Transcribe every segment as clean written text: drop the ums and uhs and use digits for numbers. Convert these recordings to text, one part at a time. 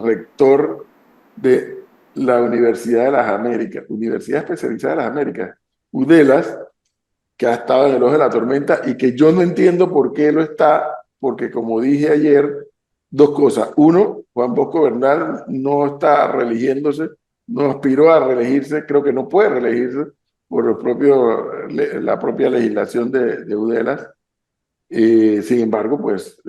rector de la Universidad de las Américas, Universidad Especializada de las Américas, UDELAS, que ha estado en el ojo de la tormenta y que yo no entiendo por qué lo está, porque como dije ayer, dos cosas. Uno, Juan Bosco Bernal no está reeligiéndose, no aspiró a reelegirse, creo que no puede reelegirse por la propia legislación de UDELAS. Sin embargo, pues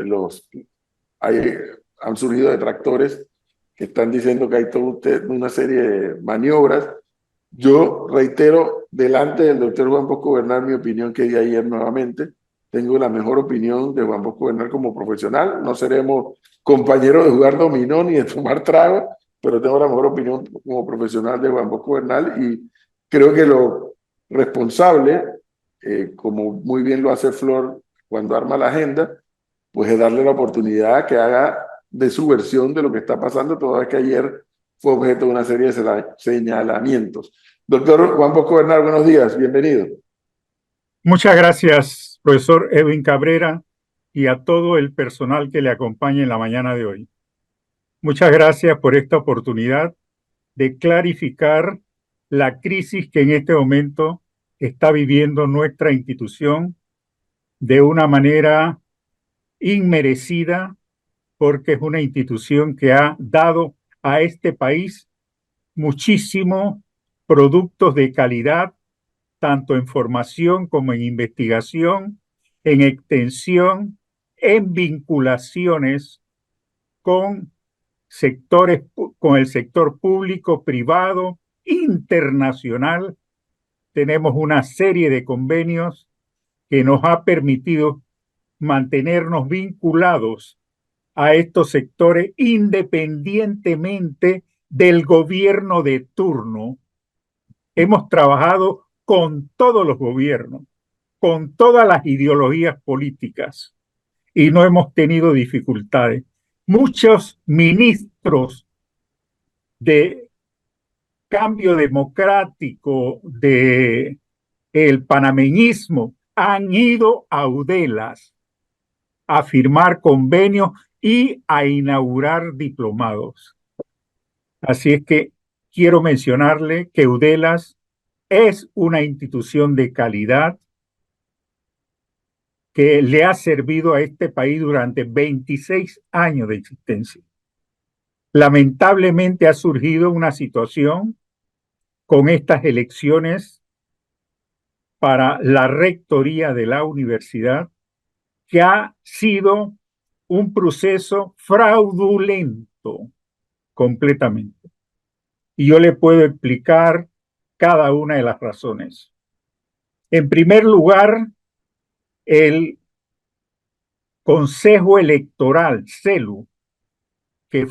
hay, han surgido detractores que están diciendo que hay toda una serie de maniobras. Yo reitero delante del doctor Juan Bosco Bernal mi opinión que di ayer nuevamente. Tengo la mejor opinión de Juan Bosco Bernal como profesional. No seremos compañeros de jugar dominó ni de tomar trago, pero tengo la mejor opinión como profesional de Juan Bosco Bernal y creo que lo responsable, como muy bien lo hace Flor cuando arma la agenda, pues es darle la oportunidad que haga de su versión de lo que está pasando, toda vez que ayer fue objeto de una serie de señalamientos. Doctor Juan Bosco Bernal, buenos días, bienvenido. Muchas gracias, profesor Edwin Cabrera, y a todo el personal que le acompaña en la mañana de hoy. Muchas gracias por esta oportunidad de clarificar la crisis que en este momento está viviendo nuestra institución de una manera inmerecida, porque es una institución que ha dado a este país muchísimos productos de calidad, tanto en formación como en investigación, en extensión, en vinculaciones con sectores, con el sector público, privado, internacional. Tenemos una serie de convenios que nos ha permitido mantenernos vinculados a estos sectores independientemente del gobierno de turno. Hemos trabajado con todos los gobiernos, con todas las ideologías políticas y no hemos tenido dificultades. Muchos ministros de cambio democrático, de el panameñismo, han ido a UDELAS a firmar convenios y a inaugurar diplomados. Así es que quiero mencionarle que UDELAS es una institución de calidad que le ha servido a este país durante 26 años de existencia. Lamentablemente ha surgido una situación con estas elecciones para la rectoría de la universidad que ha sido un proceso fraudulento completamente. Y yo le puedo explicar cada una de las razones. En primer lugar, el Consejo Electoral, CELU, que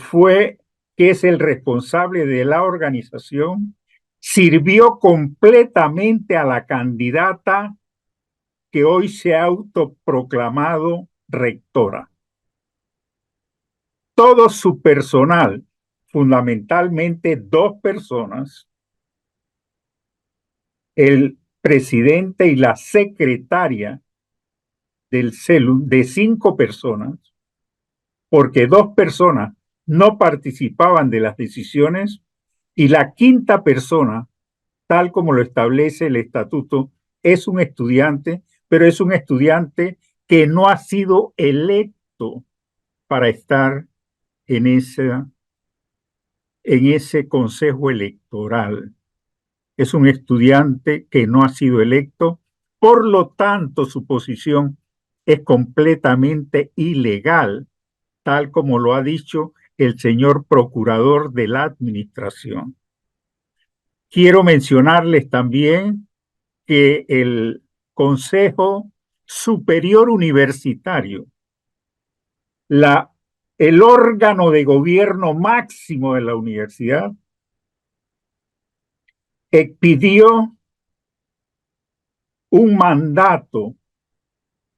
es el responsable de la organización, sirvió completamente a la candidata que hoy se ha autoproclamado rectora. Todo su personal, fundamentalmente dos personas, el presidente y la secretaria del CELU, de 5 personas, porque 2 personas no participaban de las decisiones y la quinta persona, tal como lo establece el estatuto, es un estudiante, pero es un estudiante que no ha sido electo para estar en ese consejo electoral. Es un estudiante que no ha sido electo, por lo tanto su posición es completamente ilegal, tal como lo ha dicho el señor procurador de la administración. Quiero mencionarles también que el Consejo Superior Universitario, el órgano de gobierno máximo de la universidad, expidió un mandato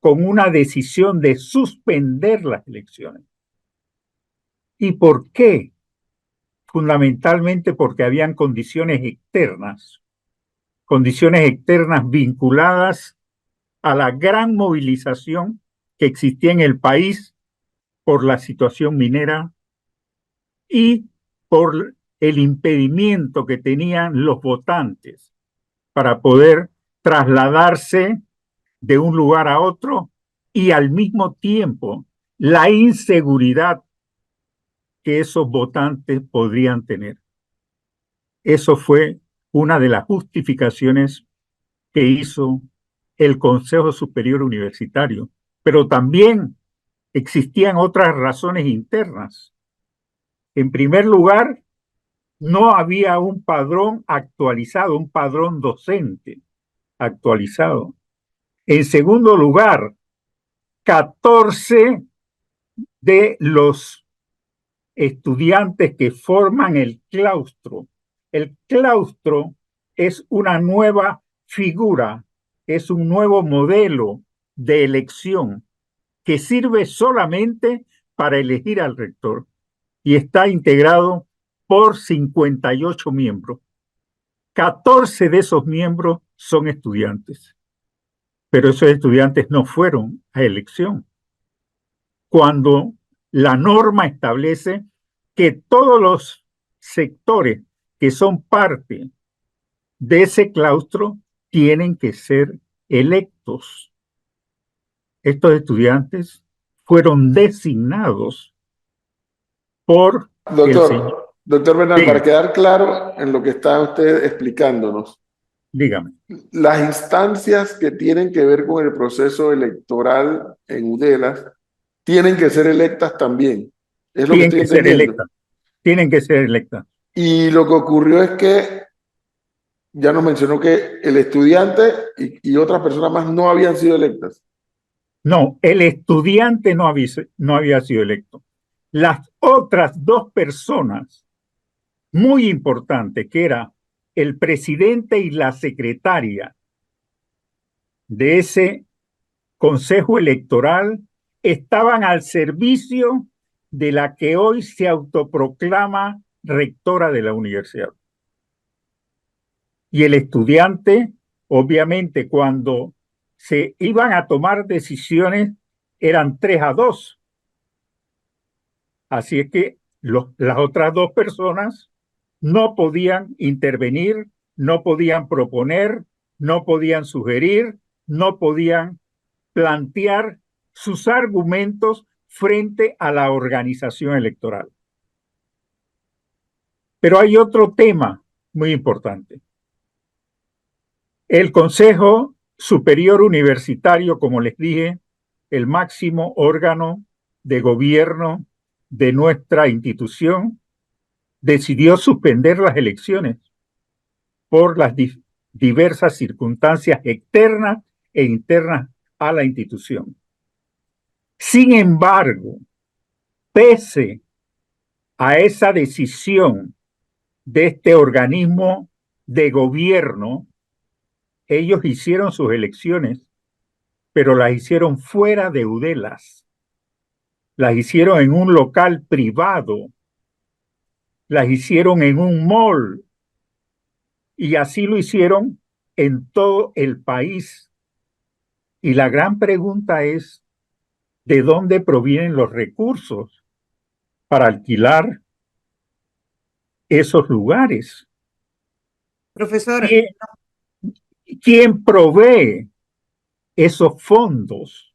con una decisión de suspender las elecciones. ¿Y por qué? Fundamentalmente porque habían condiciones externas vinculadas a la gran movilización que existía en el país por la situación minera y por el impedimento que tenían los votantes para poder trasladarse de un lugar a otro y al mismo tiempo la inseguridad que esos votantes podrían tener. Eso fue una de las justificaciones que hizo el Consejo Superior Universitario, pero también existían otras razones internas. En primer lugar, no había un padrón actualizado, un padrón docente actualizado. En segundo lugar, 14 de los estudiantes que forman el claustro. El claustro es una nueva figura, es un nuevo modelo de elección que sirve solamente para elegir al rector y está integrado por 58 miembros. 14 de esos miembros son estudiantes, pero esos estudiantes no fueron a elección. Cuando la norma establece que todos los sectores que son parte de ese claustro tienen que ser electos. Estos estudiantes fueron designados por el señor. Doctor Bernal, para Dígame, quedar claro en lo que está usted explicándonos, dígame. las instancias que tienen que ver con el proceso electoral en UDELAS tienen que ser electas también. Es lo que Tienen estoy que ser entendiendo. electas, tienen que ser electas. Y lo que ocurrió es que ya nos mencionó que el estudiante y otras personas más no habían sido electas. No, el estudiante no había sido electo. Las otras dos personas muy importantes, que era el presidente y la secretaria de ese consejo electoral, estaban al servicio de la que hoy se autoproclama rectora de la universidad. Y el estudiante, obviamente, cuando se iban a tomar decisiones, eran 3-2. Así es que las otras dos personas no podían intervenir, no podían proponer, no podían sugerir, no podían plantear sus argumentos frente a la organización electoral. Pero hay otro tema muy importante. El Consejo Superior Universitario, como les dije, el máximo órgano de gobierno de nuestra institución, decidió suspender las elecciones por las diversas circunstancias externas e internas a la institución. Sin embargo, pese a esa decisión de este organismo de gobierno, ellos hicieron sus elecciones, pero las hicieron fuera de UDELAS, las hicieron en un local privado, las hicieron en un mall, y así lo hicieron en todo el país. Y la gran pregunta es, ¿de dónde provienen los recursos para alquilar esos lugares? Profesor, ¿Quién, quién provee esos fondos?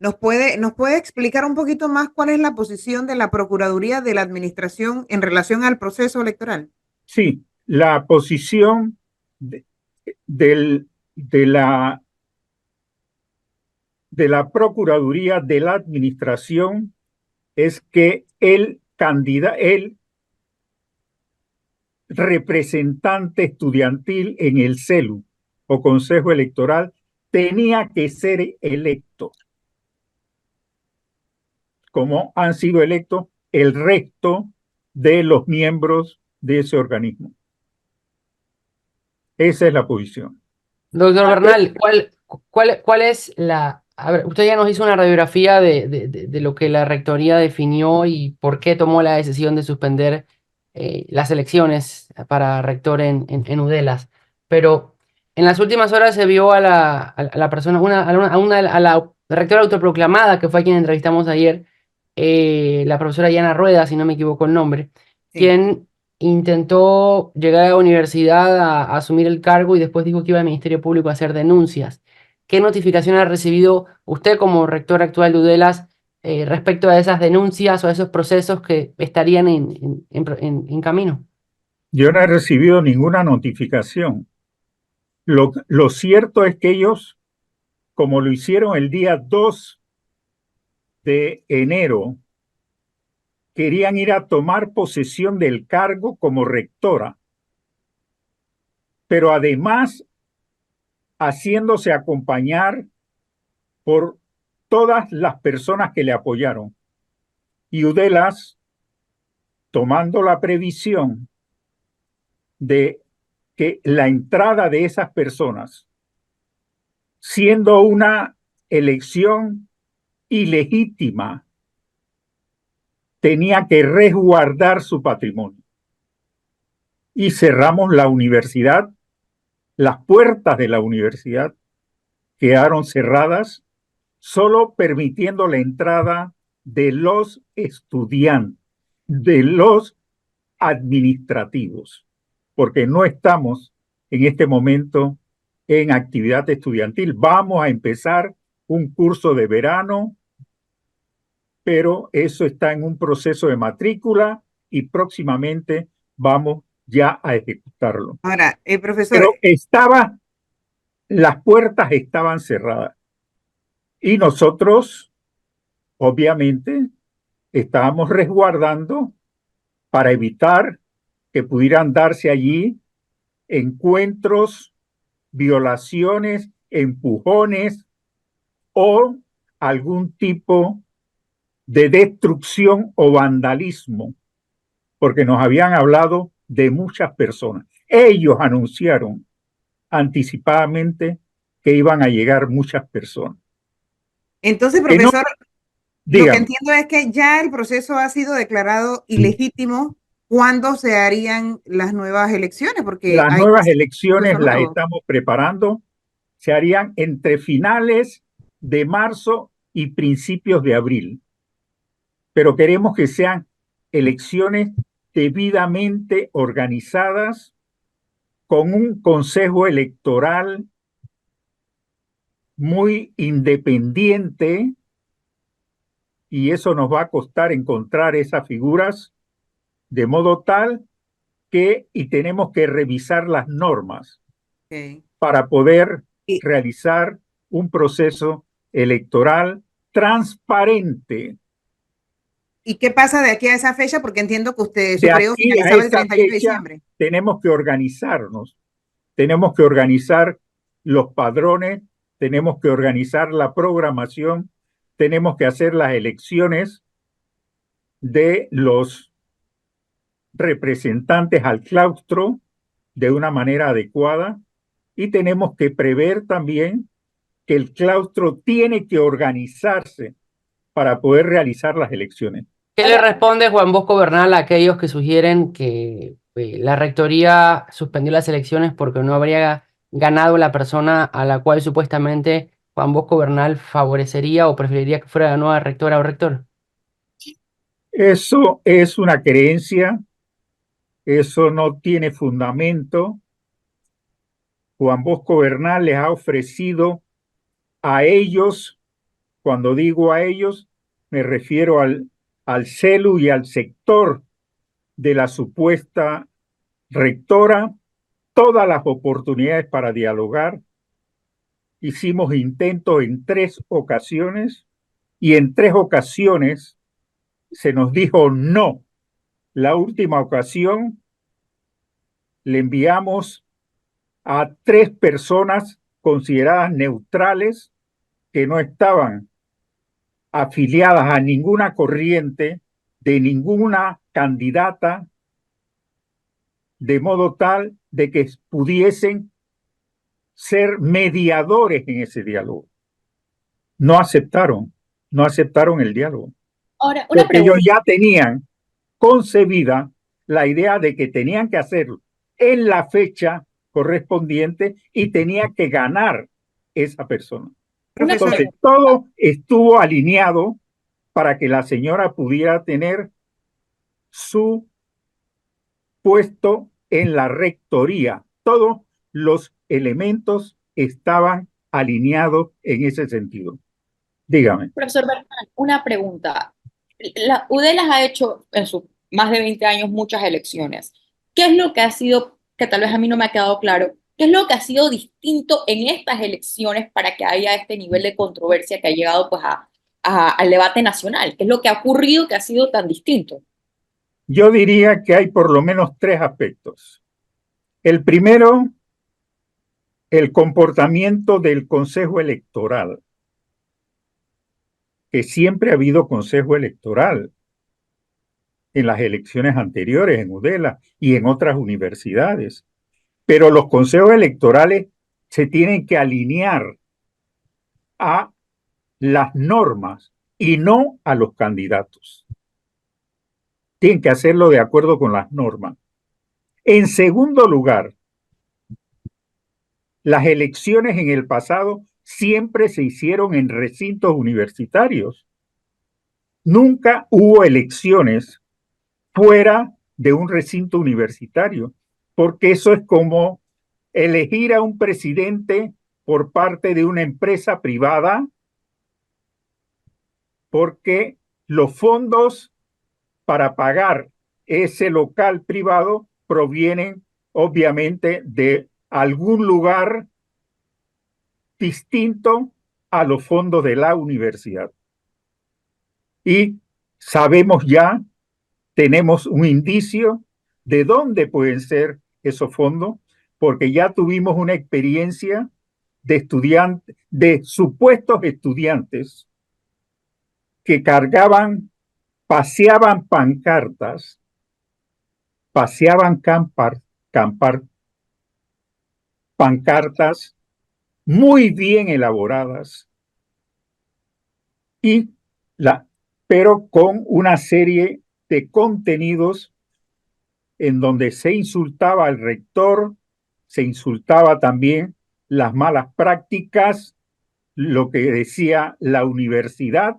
nos puede explicar un poquito más cuál es la posición de la Procuraduría de la Administración en relación al proceso electoral? Sí, la posición de, del, de la Procuraduría de la Administración es que el representante estudiantil en el CELU o Consejo Electoral tenía que ser electo, como han sido electos el resto de los miembros de ese organismo. Esa es la posición. Doctor Bernal, ¿cuál es la... A ver, usted ya nos hizo una radiografía de lo que la rectoría definió y por qué tomó la decisión de suspender las elecciones para rector en UDELAS, pero en las últimas horas se vio a la persona, a la rectora autoproclamada, que fue a quien entrevistamos ayer, la profesora Yana Rueda, si no me equivoco el nombre, Sí. quien intentó llegar a la universidad a asumir el cargo y después dijo que iba al Ministerio Público a hacer denuncias. ¿Qué notificación ha recibido usted como rector actual de UDELAS respecto a esas denuncias o a esos procesos que estarían en camino? Yo no he recibido ninguna notificación. Lo cierto es que ellos, como lo hicieron el día 2 de enero, querían ir a tomar posesión del cargo como rectora, pero además haciéndose acompañar por todas las personas que le apoyaron. Y UDELAS, tomando la previsión de que la entrada de esas personas, siendo una elección ilegítima, tenía que resguardar su patrimonio. Y cerramos la universidad, las puertas de la universidad quedaron cerradas, solo permitiendo la entrada de los estudiantes, de los administrativos, porque no estamos en este momento en actividad estudiantil. Vamos a empezar un curso de verano, pero eso está en un proceso de matrícula y próximamente vamos ya a ejecutarlo. Ahora, profesor, Pero las puertas estaban cerradas y nosotros, obviamente, estábamos resguardando para evitar que pudieran darse allí encuentros, violaciones, empujones o algún tipo de destrucción o vandalismo, porque nos habían hablado de muchas personas. Ellos anunciaron anticipadamente que iban a llegar muchas personas. entonces, Que no, profesor, lo que dígame, entiendo es que ya el proceso ha sido declarado ilegítimo. ¿Cuándo se harían las nuevas elecciones? Porque las hay nuevas instituto elecciones las nuevo. estamos preparando, se harían entre finales de marzo y principios de abril, pero queremos que sean elecciones debidamente organizadas con un consejo electoral muy independiente, y eso nos va a costar encontrar esas figuras de modo tal y tenemos que revisar las normas Okay. para poder Y, realizar un proceso electoral transparente. ¿Y qué pasa de aquí a esa fecha? Porque entiendo que su De periodo aquí a finalizaba el esa 31 de fecha diciembre. tenemos que organizarnos, tenemos que organizar los padrones, tenemos que organizar la programación, tenemos que hacer las elecciones de los representantes al claustro de una manera adecuada y tenemos que prever también que el claustro tiene que organizarse para poder realizar las elecciones. ¿Qué le responde Juan Bosco Bernal a aquellos que sugieren que la rectoría suspendió las elecciones porque no habría ganado la persona a la cual supuestamente Juan Bosco Bernal favorecería o preferiría que fuera la nueva rectora o rector? Eso es una creencia, eso no tiene fundamento. Juan Bosco Bernal les ha ofrecido a ellos, cuando digo a ellos, me refiero al CELU y al sector de la supuesta rectora, todas las oportunidades para dialogar. Hicimos intentos en 3 ocasiones y en 3 ocasiones se nos dijo no. La última ocasión le enviamos a 3 personas consideradas neutrales que no estaban afiliadas a ninguna corriente de ninguna candidata, de modo tal de que pudiesen ser mediadores en ese diálogo. No aceptaron el diálogo. Ahora, una Porque ellos pregunta. ya tenían concebida la idea de que tenían que hacerlo en la fecha correspondiente y tenía que ganar esa persona. Una Profesor, Entonces, pregunta. todo estuvo alineado para que la señora pudiera tener su puesto en la rectoría. Todos los elementos estaban alineados en ese sentido. Dígame. Profesor Bernal, una pregunta. La UDELAS ha hecho en sus más de 20 años muchas elecciones. ¿Qué es lo que ha sido, que tal vez a mí no me ha quedado claro, qué es lo que ha sido distinto en estas elecciones para que haya este nivel de controversia que ha llegado pues al debate nacional? ¿Qué es lo que ha ocurrido que ha sido tan distinto? Yo diría que hay por lo menos tres aspectos. El primero, el comportamiento del Consejo Electoral, que siempre ha habido Consejo Electoral en las elecciones anteriores en UDELA y en otras universidades. Pero los consejos electorales se tienen que alinear a las normas y no a los candidatos. Tienen que hacerlo de acuerdo con las normas. En segundo lugar, las elecciones en el pasado siempre se hicieron en recintos universitarios. Nunca hubo elecciones fuera de un recinto universitario, porque eso es como elegir a un presidente por parte de una empresa privada, porque los fondos para pagar ese local privado provienen obviamente de algún lugar distinto a los fondos de la universidad. Y sabemos ya, tenemos un indicio de dónde pueden ser esos fondos, porque ya tuvimos una experiencia de estudiantes, de supuestos estudiantes que paseaban pancartas, pancartas muy bien elaboradas, pero con una serie de contenidos en donde se insultaba al rector, se insultaba también las malas prácticas, lo que decía la universidad.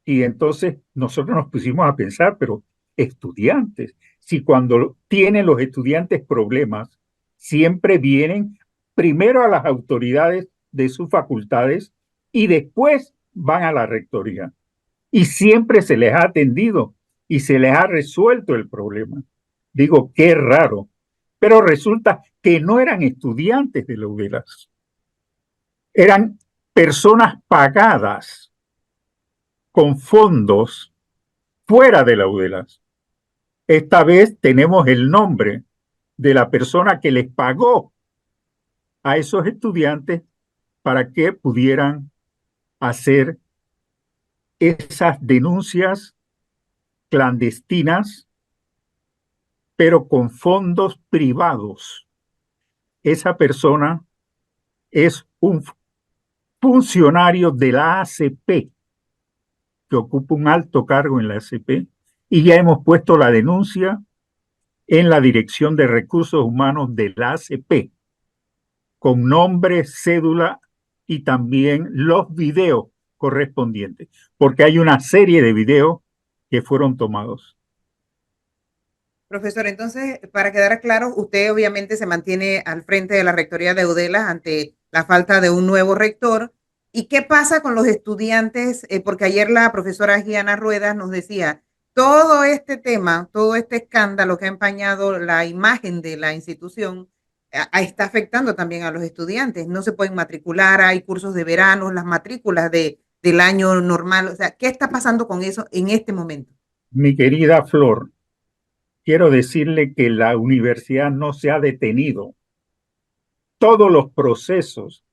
Y entonces nosotros nos pusimos a pensar, pero estudiantes, si cuando tienen los estudiantes problemas, siempre vienen primero a las autoridades de sus facultades y después van a la rectoría. Y siempre se les ha atendido y se les ha resuelto el problema. Digo, qué raro. Pero resulta que no eran estudiantes de la UDELAS. Eran personas pagadas con fondos fuera de la UDELAS. Esta vez tenemos el nombre de la persona que les pagó a esos estudiantes para que pudieran hacer esas denuncias clandestinas, pero con fondos privados. Esa persona es un funcionario de la ACP, que ocupa un alto cargo en la ACP, y ya hemos puesto la denuncia en la Dirección de Recursos Humanos de la ACP, con nombre, cédula y también los videos correspondientes, porque hay una serie de videos que fueron tomados. Profesor, entonces, para quedar claro, usted obviamente se mantiene al frente de la rectoría de UDELAS ante la falta de un nuevo rector. ¿Y qué pasa con los estudiantes? Porque ayer la profesora Giana Ruedas nos decía, todo este tema, todo este escándalo que ha empañado la imagen de la institución, está afectando también a los estudiantes. No se pueden matricular, hay cursos de verano, las matrículas del año normal. O sea, ¿qué está pasando con eso en este momento? Mi querida Flor, quiero decirle que la universidad no se ha detenido. Todos los procesos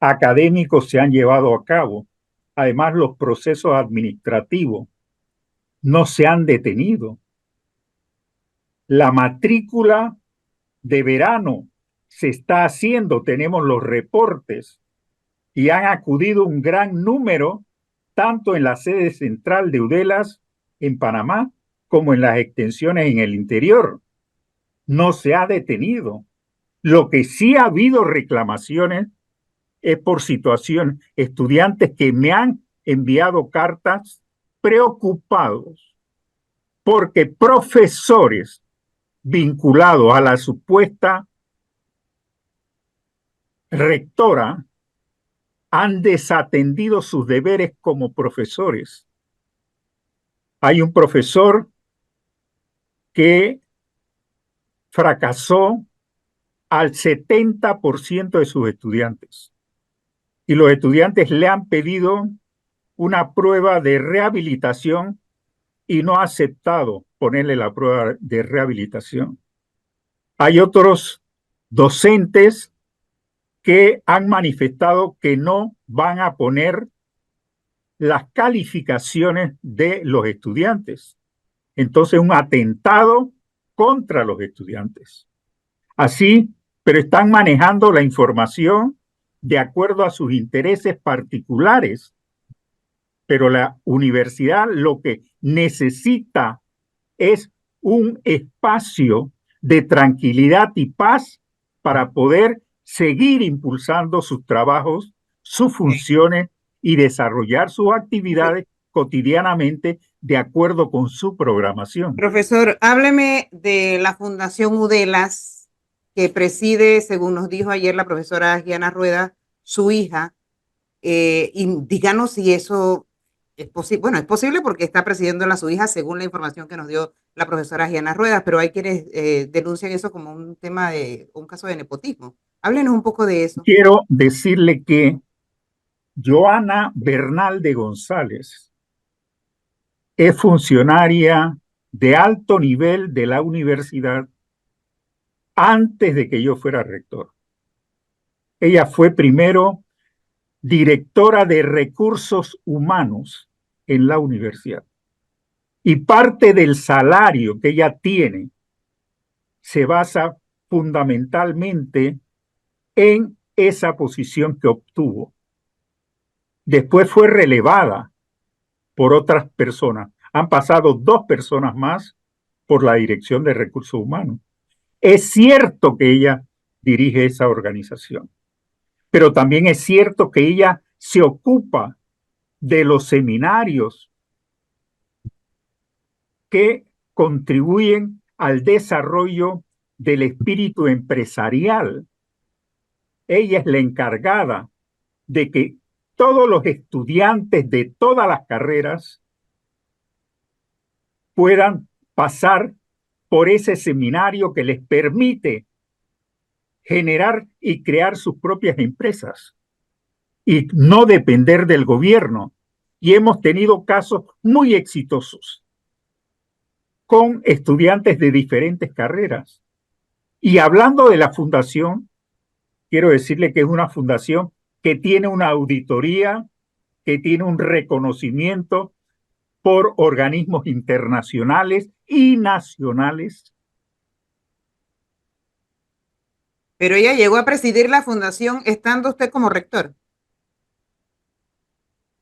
académicos se han llevado a cabo. Además, los procesos administrativos no se han detenido. La matrícula de verano se está haciendo, tenemos los reportes, y han acudido un gran número, tanto en la sede central de UDELAS en Panamá, como en las extensiones en el interior. No se ha detenido. Lo que sí ha habido reclamaciones es por situación, estudiantes que me han enviado cartas preocupados porque profesores vinculados a la supuesta rectora han desatendido sus deberes como profesores. Hay un profesor que fracasó al 70% de sus estudiantes y los estudiantes le han pedido una prueba de rehabilitación y no ha aceptado ponerle la prueba de rehabilitación. Hay otros docentes que han manifestado que no van a poner las calificaciones de los estudiantes. Entonces, un atentado contra los estudiantes. Así, pero están manejando la información de acuerdo a sus intereses particulares. Pero la universidad lo que necesita es un espacio de tranquilidad y paz para poder seguir impulsando sus trabajos, sus funciones y desarrollar sus actividades cotidianamente de acuerdo con su programación. Profesor, hábleme de la Fundación Udelas, que preside, según nos dijo ayer la profesora Gianna Rueda, su hija, y díganos si eso es posible. Bueno, es posible porque está presidiéndola su hija, según la información que nos dio la profesora Gianna Rueda, pero hay quienes denuncian eso como un tema de un caso de nepotismo. Háblenos un poco de eso. Quiero decirle que Joana Bernal de González es funcionaria de alto nivel de la universidad antes de que yo fuera rector. Ella fue primero directora de recursos humanos en la universidad. Y parte del salario que ella tiene se basa fundamentalmente en esa posición que obtuvo. Después fue relevada por otras personas. Han pasado 2 personas más por la dirección de recursos humanos. Es cierto que ella dirige esa organización, pero también es cierto que ella se ocupa de los seminarios que contribuyen al desarrollo del espíritu empresarial. Ella es la encargada de que todos los estudiantes de todas las carreras puedan pasar por ese seminario que les permite generar y crear sus propias empresas y no depender del gobierno. Y hemos tenido casos muy exitosos con estudiantes de diferentes carreras. Y hablando de la fundación, quiero decirle que es una fundación que tiene una auditoría, que tiene un reconocimiento por organismos internacionales y nacionales. Pero ella llegó a presidir la fundación estando usted como rector.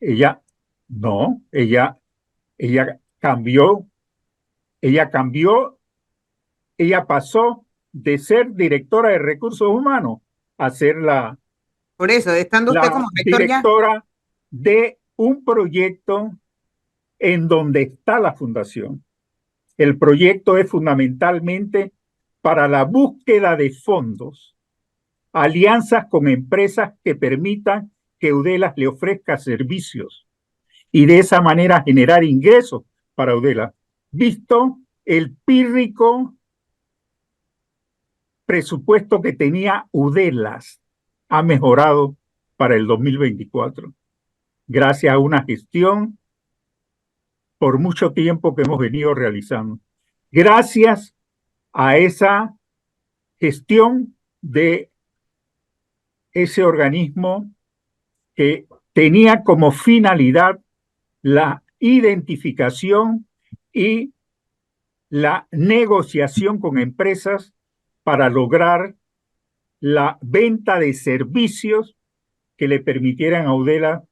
Ella cambió, ella pasó de ser directora de recursos humanos a ser Por eso, estando usted como rector directora ya. de un proyecto en donde está la fundación. El proyecto es fundamentalmente para la búsqueda de fondos, alianzas con empresas que permitan que Udelas le ofrezca servicios y de esa manera generar ingresos para Udelas. Visto el pírrico presupuesto que tenía Udelas, ha mejorado para el 2024, gracias a una gestión por mucho tiempo que hemos venido realizando. Gracias a esa gestión de ese organismo que tenía como finalidad la identificación y la negociación con empresas para lograr la venta de servicios que le permitieran a Udelas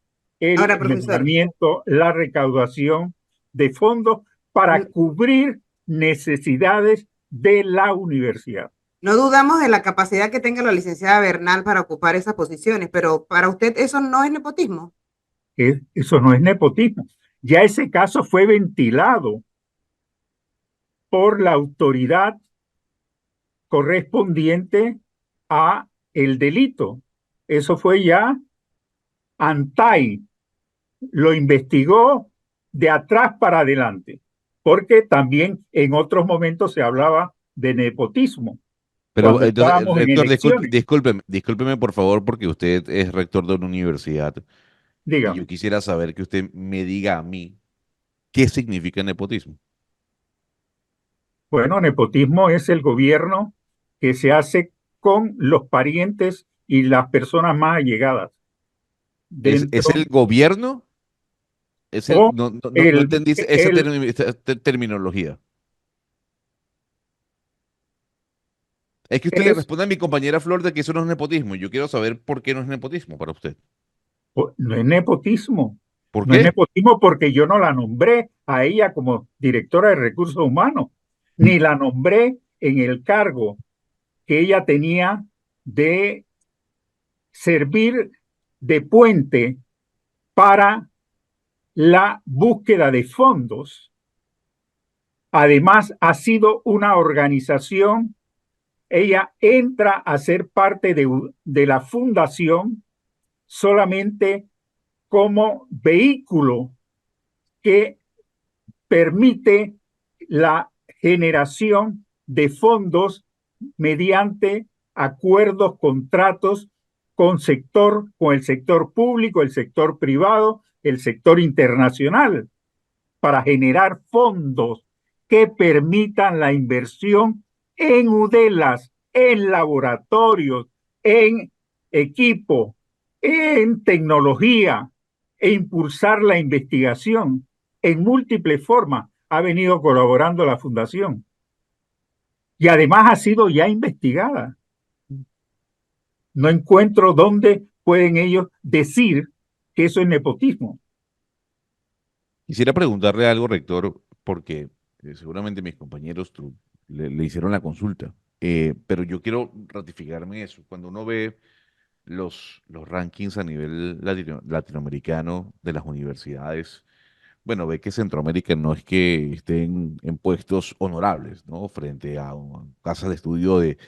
el mejoramiento, la recaudación de fondos para cubrir necesidades de la universidad. No dudamos de la capacidad que tenga la licenciada Bernal para ocupar esas posiciones, pero para usted eso no es nepotismo. Eso no es nepotismo. Ya ese caso fue ventilado por la autoridad correspondiente a el delito. Eso fue ya ANTAI, lo investigó de atrás para adelante, porque también en otros momentos se hablaba de nepotismo, Pero cuando entonces, estábamos en rector, elecciones. discúlpeme por favor, porque usted es rector de una universidad y yo Dígame, quisiera saber que usted me diga a mí qué significa nepotismo. bueno, nepotismo es el gobierno que se hace con los parientes y las personas más allegadas Es dentro, el gobierno? o No el, entendí el, esa terminología. Es que usted le es, responde a mi compañera Flor de que eso no es nepotismo. Yo quiero saber por qué no es nepotismo para usted. no es nepotismo. ¿Por No es qué? nepotismo porque yo no la nombré a ella como directora de recursos humanos, ni la nombré en el cargo que ella tenía de servir de puente para la búsqueda de fondos. Además, ha sido una organización, ella entra a ser parte de la fundación solamente como vehículo que permite la generación de fondos mediante acuerdos, contratos con el sector público, el sector privado, el sector internacional, para generar fondos que permitan la inversión en UDELAS, en laboratorios, en equipo, en tecnología e impulsar la investigación en múltiples formas. Ha venido colaborando la Fundación y además ha sido ya investigada. No encuentro dónde pueden ellos decir que eso es nepotismo. Quisiera preguntarle algo, rector, porque seguramente mis compañeros le hicieron la consulta. Pero yo quiero ratificarme eso. Cuando uno ve los rankings a nivel latinoamericano de las universidades, bueno, ve que Centroamérica no es que esté en puestos honorables, ¿no? Frente a casas de estudio de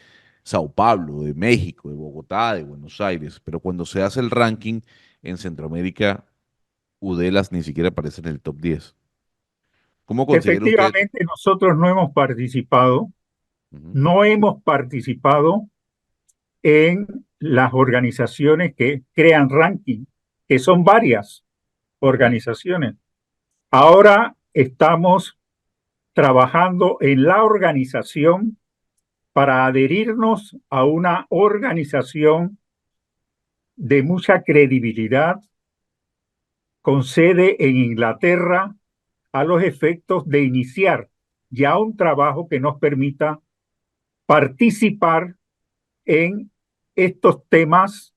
Sao Paulo, de México, de Bogotá, de Buenos Aires. Pero cuando se hace el ranking en Centroamérica, UDELAS ni siquiera aparece en el top 10. ¿Cómo considera usted? Efectivamente, nosotros Ujú, no hemos participado en las organizaciones que crean ranking, que son varias ujú. organizaciones. Ahora estamos trabajando en la organización para adherirnos a una organización de mucha credibilidad con sede en Inglaterra a los efectos de iniciar ya un trabajo que nos permita participar en estos temas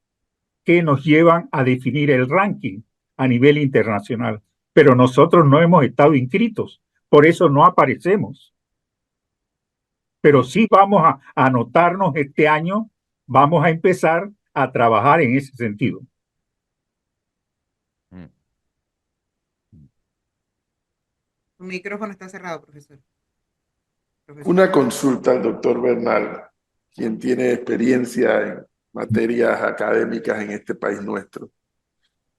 que nos llevan a definir el ranking a nivel internacional. Pero nosotros no hemos estado inscritos, por eso no aparecemos. Pero Mm, sí vamos a anotarnos este año, vamos a empezar a trabajar en ese sentido. mm, mm. Su micrófono está cerrado, profesor. Una consulta al doctor Bernal, quien tiene experiencia en materias académicas en este país nuestro.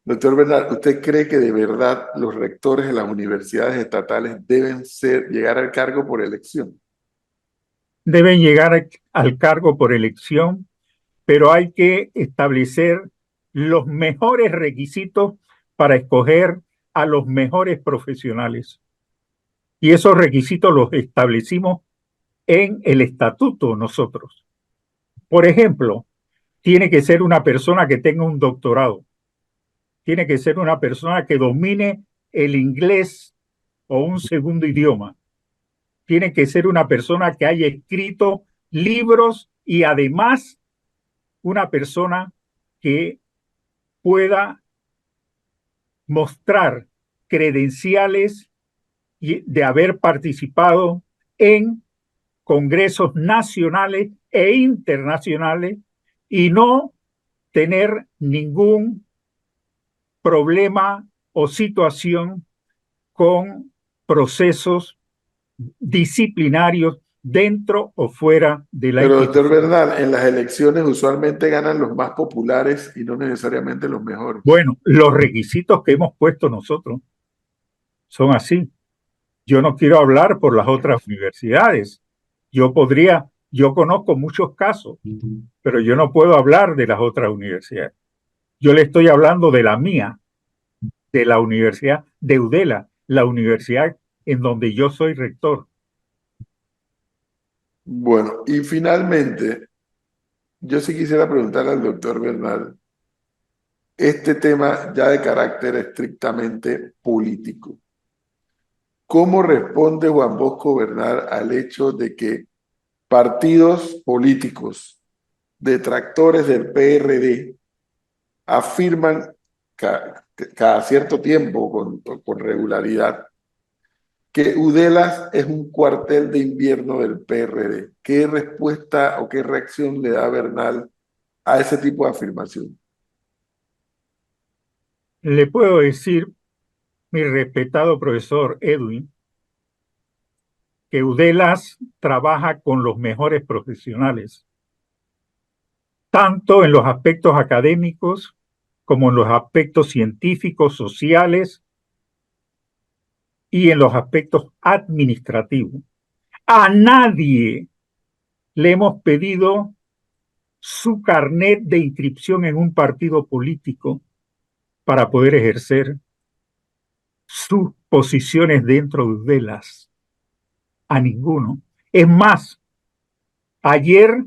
Doctor Bernal, ¿usted cree que de verdad los rectores de las universidades estatales deben llegar al cargo por elección? Deben llegar al cargo por elección, pero hay que establecer los mejores requisitos para escoger a los mejores profesionales. Y esos requisitos los establecimos en el estatuto nosotros. Por ejemplo, tiene que ser una persona que tenga un doctorado, tiene que ser una persona que domine el inglés o un segundo idioma, tiene que ser una persona que haya escrito libros y además una persona que pueda mostrar credenciales de haber participado en congresos nacionales e internacionales y no tener ningún problema o situación con procesos disciplinarios dentro o fuera de la Pero, doctor institución. Bernal, en las elecciones usualmente ganan los más populares y no necesariamente los mejores. Bueno, los requisitos que hemos puesto nosotros son así. Yo no quiero hablar por las otras universidades. Yo conozco muchos casos, pero yo no puedo hablar de las otras universidades. Yo le estoy hablando de la mía, de la Universidad de Udela, la universidad en donde yo soy rector. Bueno, y finalmente, yo sí quisiera preguntarle al doctor Bernal este tema ya de carácter estrictamente político. ¿Cómo responde Juan Bosco Bernal al hecho de que partidos políticos detractores del PRD afirman cada cierto tiempo, con regularidad, que Udelas es un cuartel de invierno del PRD? ¿Qué respuesta o qué reacción le da Bernal a ese tipo de afirmación? Le puedo decir, mi respetado profesor Edwin, que Udelas trabaja con los mejores profesionales, tanto en los aspectos académicos como en los aspectos científicos, sociales y en los aspectos administrativos. A nadie le hemos pedido su carnet de inscripción en un partido político para poder ejercer sus posiciones dentro de Udelas. A ninguno. Es más, ayer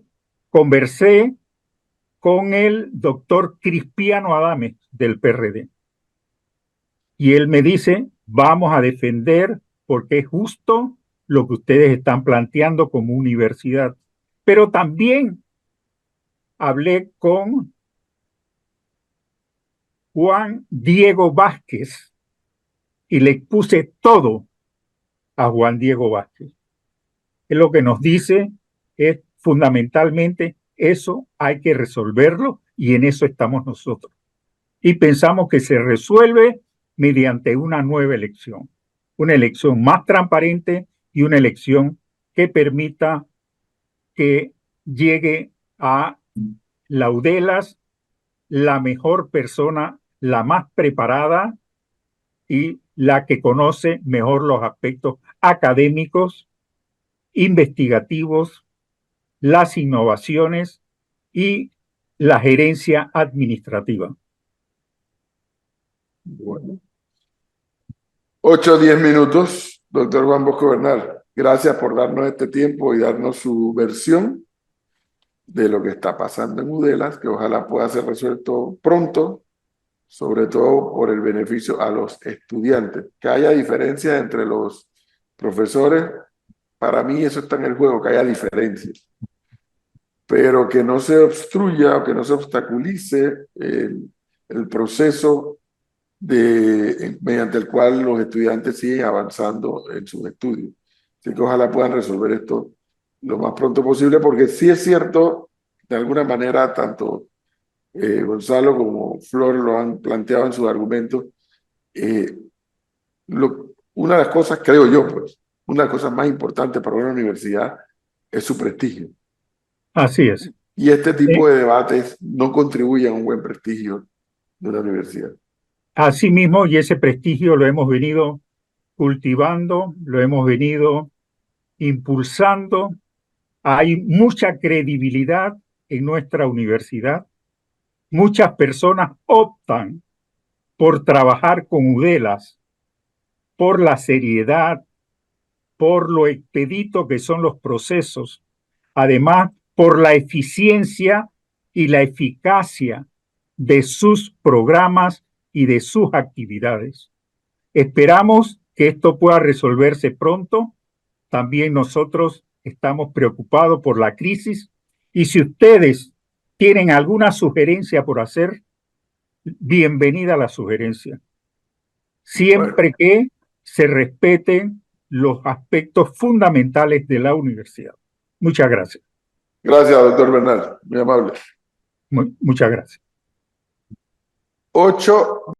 conversé con el doctor Cristiano Adames del PRD y él me dice, vamos a defender porque es justo lo que ustedes están planteando como universidad. Pero también hablé con Juan Diego Vázquez y le puse todo a Juan Diego Vázquez. Es lo que nos dice es fundamentalmente eso hay que resolverlo y en eso estamos nosotros. Y pensamos que se resuelve mediante una nueva elección, una elección más transparente y una elección que permita que llegue a la Udelas la mejor persona, la más preparada y la que conoce mejor los aspectos académicos, investigativos, las innovaciones y la gerencia administrativa. Bueno. 8 o 10 minutos, doctor Juan Bosco Bernal. Gracias por darnos este tiempo y darnos su versión de lo que está pasando en Udelas, que ojalá pueda ser resuelto pronto, sobre todo por el beneficio a los estudiantes. Que haya diferencias entre los profesores, para mí eso está en el juego, que haya diferencias, pero que no se obstruya o que no se obstaculice el proceso mediante el cual los estudiantes siguen avanzando en sus estudios. Así que ojalá puedan resolver esto lo más pronto posible, porque sí es cierto, de alguna manera, tanto Gonzalo como Flor lo han planteado en sus argumentos. Una de las cosas, creo yo, pues, una de las cosas más importantes para una universidad es su prestigio. Así es. Y este tipo de debates no contribuyen a un buen prestigio de una universidad. Asimismo, y ese prestigio lo hemos venido cultivando, lo hemos venido impulsando. Hay mucha credibilidad en nuestra universidad. Muchas personas optan por trabajar con Udelas, por la seriedad, por lo expedito que son los procesos, además por la eficiencia y la eficacia de sus programas y de sus actividades. Esperamos que esto pueda resolverse pronto. También nosotros estamos preocupados por la crisis y si ustedes tienen alguna sugerencia por hacer, bienvenida a la sugerencia. Siempre que se respeten los aspectos fundamentales de la universidad. Muchas gracias. Gracias, doctor Bernal. Muy amable. Muchas gracias. 8